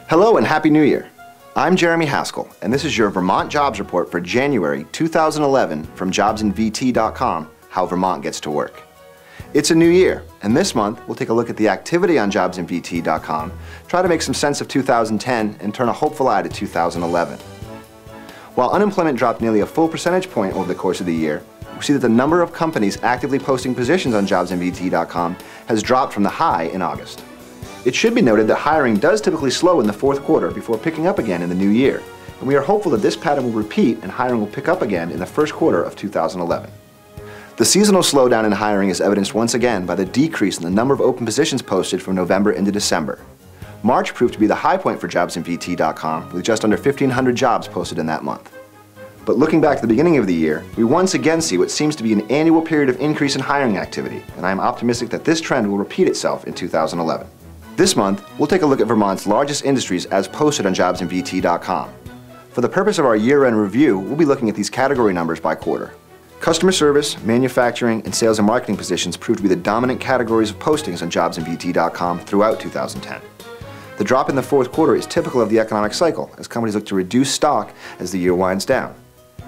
Hello and Happy New Year. I'm Jeremy Haskell, and this is your Vermont Jobs Report for January 2011 from jobsinvt.com, How Vermont Gets to Work. It's a new year, and this month we'll take a look at the activity on jobsinvt.com, try to make some sense of 2010, and turn a hopeful eye to 2011. While unemployment dropped nearly a full percentage point over the course of the year, we see that the number of companies actively posting positions on jobsinvt.com has dropped from the high in August. It should be noted that hiring does typically slow in the fourth quarter before picking up again in the new year, and we are hopeful that this pattern will repeat and hiring will pick up again in the first quarter of 2011. The seasonal slowdown in hiring is evidenced once again by the decrease in the number of open positions posted from November into December. March proved to be the high point for jobsinvt.com, with just under 1,500 jobs posted in that month. But looking back to the beginning of the year, we once again see what seems to be an annual period of increase in hiring activity, and I am optimistic that this trend will repeat itself in 2011. This month, we'll take a look at Vermont's largest industries as posted on jobsinvt.com. For the purpose of our year-end review, we'll be looking at these category numbers by quarter. Customer service, manufacturing, and sales and marketing positions proved to be the dominant categories of postings on jobsinvt.com throughout 2010. The drop in the fourth quarter is typical of the economic cycle, as companies look to reduce stock as the year winds down.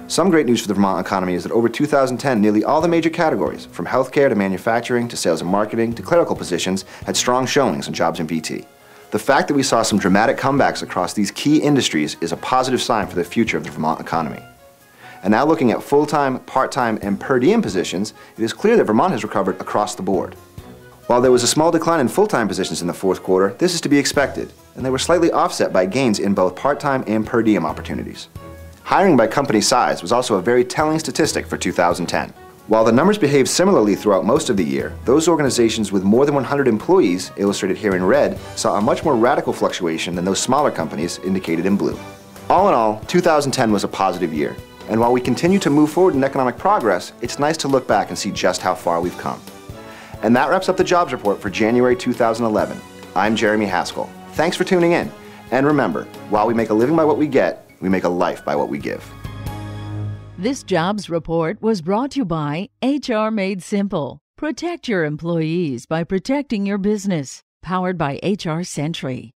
Some great news for the Vermont economy is that over 2010, nearly all the major categories, from healthcare to manufacturing to sales and marketing to clerical positions, had strong showings on JobsInVT. The fact that we saw some dramatic comebacks across these key industries is a positive sign for the future of the Vermont economy. And now looking at full-time, part-time, and per diem positions, it is clear that Vermont has recovered across the board. While there was a small decline in full-time positions in the fourth quarter, this is to be expected, and they were slightly offset by gains in both part-time and per diem opportunities. Hiring by company size was also a very telling statistic for 2010. While the numbers behaved similarly throughout most of the year, those organizations with more than 100 employees, illustrated here in red, saw a much more radical fluctuation than those smaller companies, indicated in blue. All in all, 2010 was a positive year, and while we continue to move forward in economic progress, it's nice to look back and see just how far we've come. And that wraps up the Jobs Report for January 2011. I'm Jeremy Haskell. Thanks for tuning in, and remember, while we make a living by what we get, we make a life by what we give. This Jobs Report was brought to you by HR Made Simple. Protect your employees by protecting your business. Powered by HR Sentry.